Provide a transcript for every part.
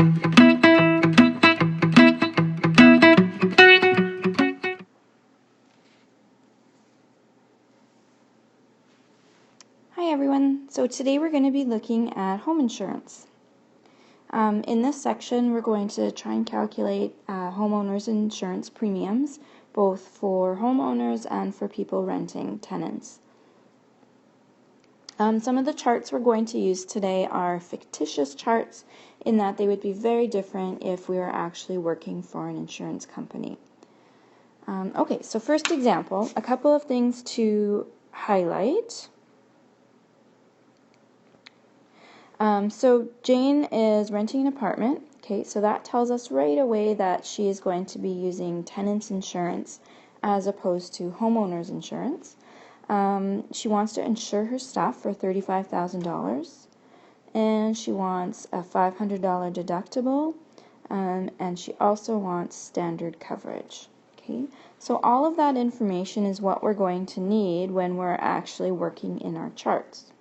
Hi everyone, so today we're going to be looking at home insurance. In this section we're going to try and calculate homeowners insurance premiums, both for homeowners and for people renting, tenants. Some of the charts we're going to use today are fictitious charts in that they would be very different if we were actually working for an insurance company. Okay, so first example, a couple of things to highlight. So Jane is renting an apartment. Okay, so that tells us right away that she is going to be using tenants insurance as opposed to homeowners insurance. She wants to insure her stuff for $35,000, and she wants a $500 deductible, and she also wants standard coverage. Okay, so all of that information is what we're going to need when we're actually working in our charts.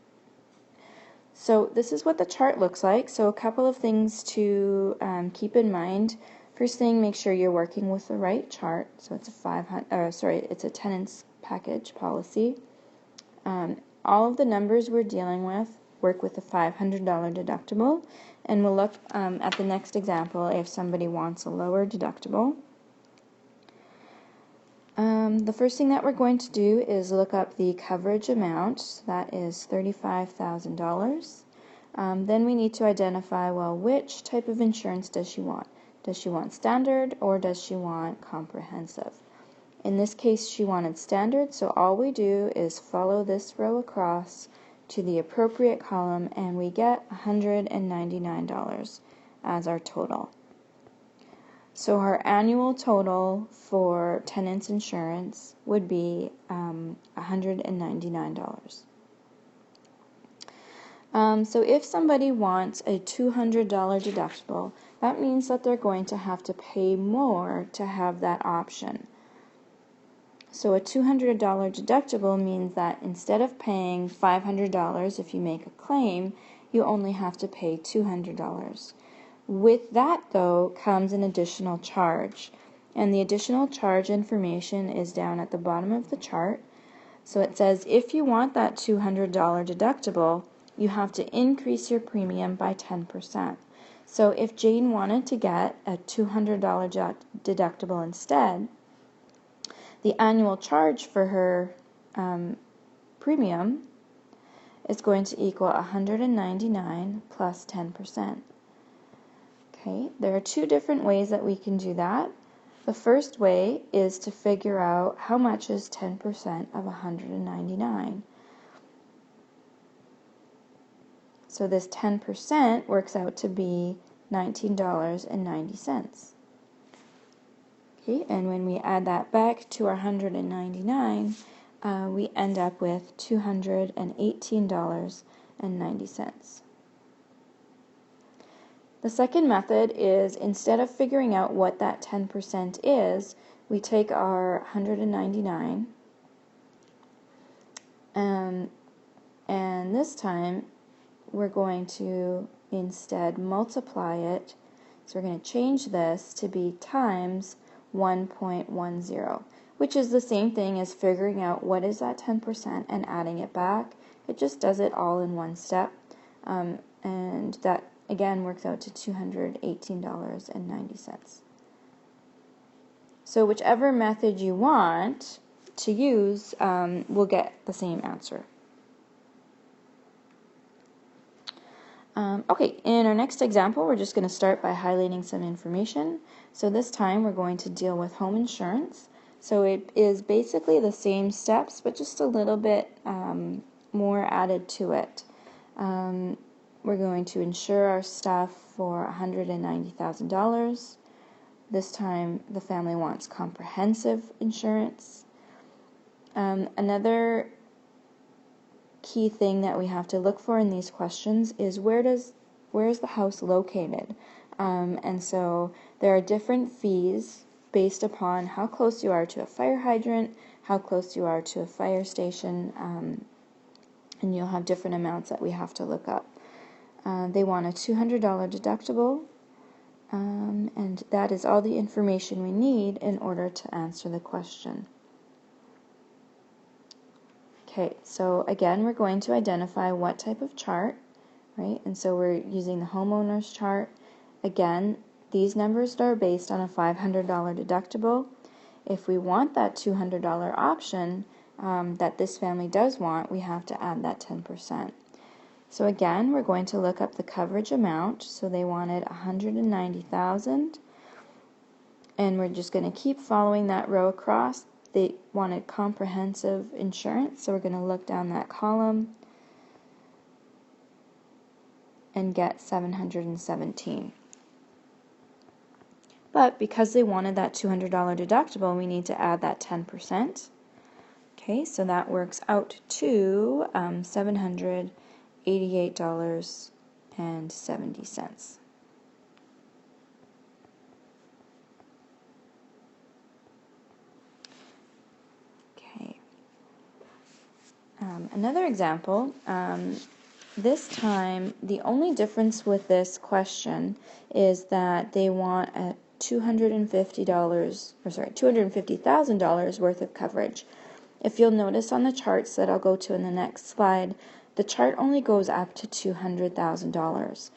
So this is what the chart looks like. So a couple of things to keep in mind. First thing, make sure you're working with the right chart. So it's it's a tenants package policy. All of the numbers we're dealing with work with a $500 deductible, and we'll look at the next example if somebody wants a lower deductible. The first thing that we're going to do is look up the coverage amount. That is $35,000. Then we need to identify, well, which type of insurance does she want? Does she want standard or does she want comprehensive? In this case, she wanted standard, so all we do is follow this row across to the appropriate column, and we get $199 as our total. So her annual total for tenants insurance would be $199. So if somebody wants a $200 deductible, that means that they're going to have to pay more to have that option. So a $200 deductible means that instead of paying $500 if you make a claim, you only have to pay $200. With that, though, comes an additional charge, and the additional charge information is down at the bottom of the chart. So it says if you want that $200 deductible, you have to increase your premium by 10%. So if Jane wanted to get a $200 deductible instead, the annual charge for her premium is going to equal $199 plus 10%. Okay, there are two different ways that we can do that. The first way is to figure out how much is 10% of 199. So this 10% works out to be $19.90. Okay, and when we add that back to our 199, we end up with $218.90. The second method is, instead of figuring out what that 10% is, we take our 199 and this time we're going to instead multiply it. So we're going to change this to be times 1.10, which is the same thing as figuring out what is that 10% and adding it back. It just does it all in one step, and that again works out to $218.90. So whichever method you want to use will get the same answer. Okay, in our next example, we're just going to start by highlighting some information. So this time we're going to deal with home insurance. So it is basically the same steps, but just a little bit more added to it. We're going to insure our stuff for $190,000. This time the family wants comprehensive insurance. Another key thing that we have to look for in these questions is where is the house located? And so there are different fees based upon how close you are to a fire hydrant, how close you are to a fire station, and you'll have different amounts that we have to look up. They want a $200 deductible. And that is all the information we need in order to answer the question. Okay, so again, we're going to identify what type of chart, right? And so we're using the homeowner's chart. Again, these numbers are based on a $500 deductible. If we want that $200 option that this family does want, we have to add that 10%. So again, we're going to look up the coverage amount. So they wanted $190,000, and we're just going to keep following that row across. They wanted comprehensive insurance, so we're going to look down that column and get $717. But because they wanted that $200 deductible, we need to add that 10%. Okay, so that works out to $788.70. Okay. Another example, this time the only difference with this question is that they want a $250,000 worth of coverage. If you'll notice on the charts that I'll go to in the next slide, the chart only goes up to $200,000.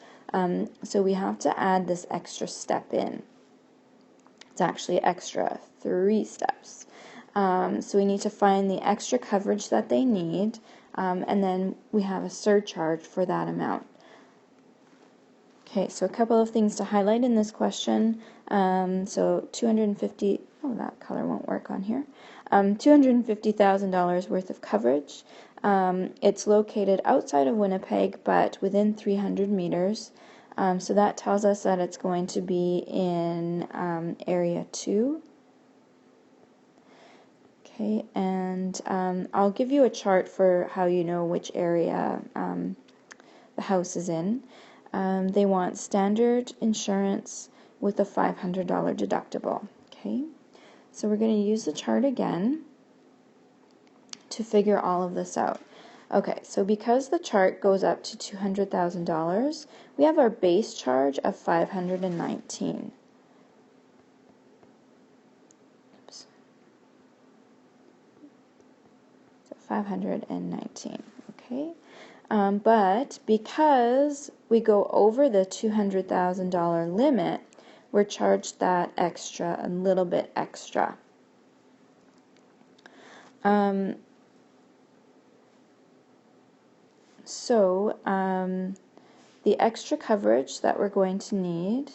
So we have to add this extra step in. It's actually extra 3 steps. So we need to find the extra coverage that they need, and then we have a surcharge for that amount. Okay, so a couple of things to highlight in this question. So 250, oh, that color won't work on here. $250,000 worth of coverage. It's located outside of Winnipeg, but within 300 meters. So that tells us that it's going to be in Area 2. Okay, and I'll give you a chart for how you know which area the house is in. They want standard insurance with a $500 deductible. Okay, so we're going to use the chart again to figure all of this out. Okay, so because the chart goes up to $200,000, we have our base charge of $519. Oops. So $519. Okay. But because we go over the $200,000 limit, we're charged that extra, a little bit extra. The extra coverage that we're going to need,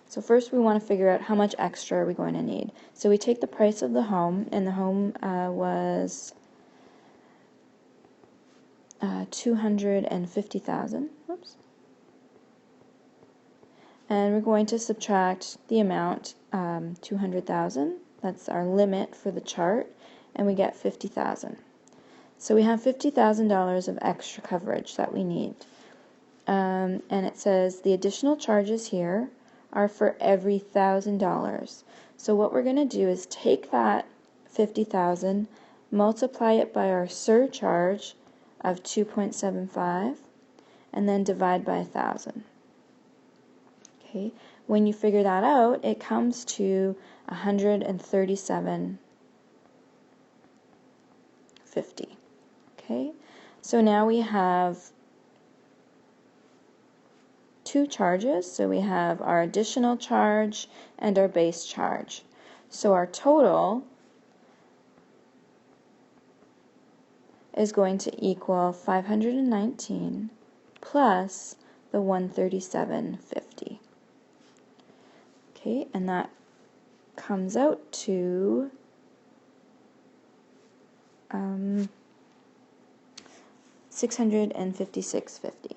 so first we want to figure out how much extra are we going to need. So we take the price of the home, and the home was $250,000. Oops. And we're going to subtract the amount, $200,000. That's our limit for the chart, and we get $50,000. So we have $50,000 of extra coverage that we need. And it says the additional charges here are for every $1,000. So what we're going to do is take that $50,000, multiply it by our surcharge of 2.75, and then divide by 1,000. Okay, when you figure that out, it comes to $137.50. Okay, so now we have two charges. So we have our additional charge and our base charge. So our total is going to equal 519 plus the 137.50. Okay, and that comes out to $656.50.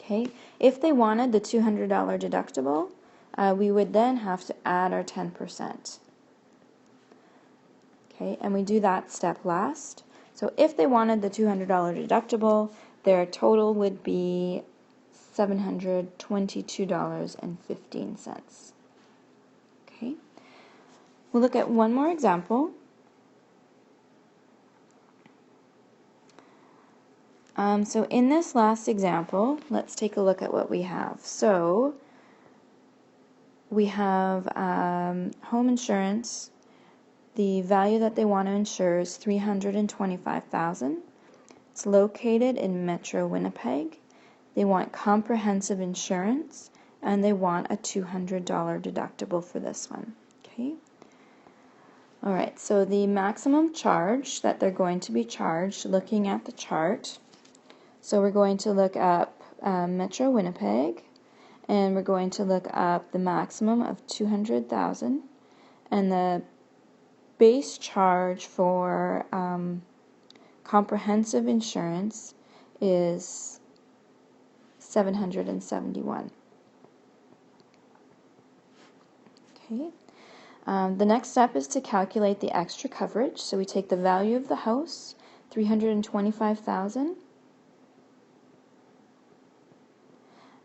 Okay, if they wanted the $200 deductible, we would then have to add our 10%. Okay, and we do that step last. So if they wanted the $200 deductible, their total would be $722.15. Okay, we'll look at one more example. So in this last example, let's take a look at what we have. So we have home insurance. The value that they want to insure is $325,000. It's located in Metro Winnipeg. They want comprehensive insurance, and they want a $200 deductible for this one. Okay. All right, so the maximum charge that they're going to be charged, looking at the chart, so we're going to look up Metro Winnipeg, and we're going to look up the maximum of $200,000, and the base charge for comprehensive insurance is $771. Okay. The next step is to calculate the extra coverage. So we take the value of the house, $325,000,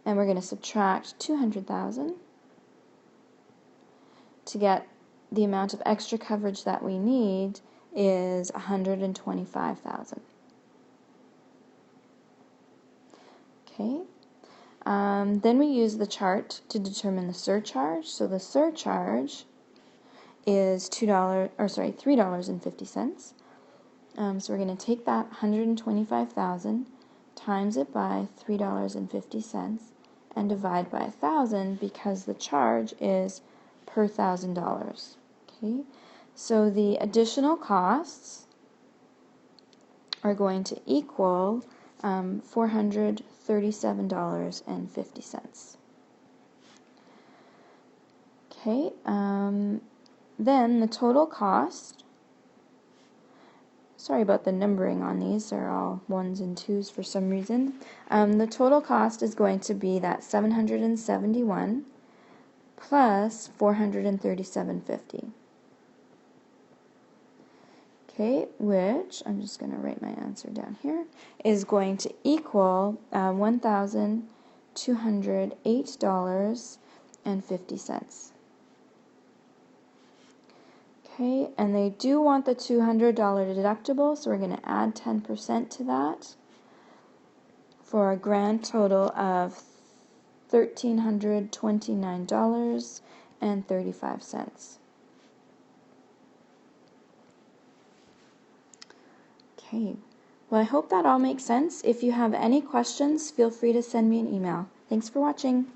and we're going to subtract $200,000 to get the amount of extra coverage that we need is $125,000. Okay. Then we use the chart to determine the surcharge. So the surcharge is $3.50. So we're going to take that $125,000, times it by $3.50, and divide by 1,000 because the charge is per $1,000. Okay, so the additional costs are going to equal $437.50. Okay, then the total cost, sorry about the numbering on these, they're all 1s and 2s for some reason. The total cost is going to be that 771 plus 437.50. Okay, which, I'm just going to write my answer down here, is going to equal $1,208.50. Okay, and they do want the $200 deductible, so we're going to add 10% to that for a grand total of $1,329.35. Okay, well, I hope that all makes sense. If you have any questions, feel free to send me an email. Thanks for watching.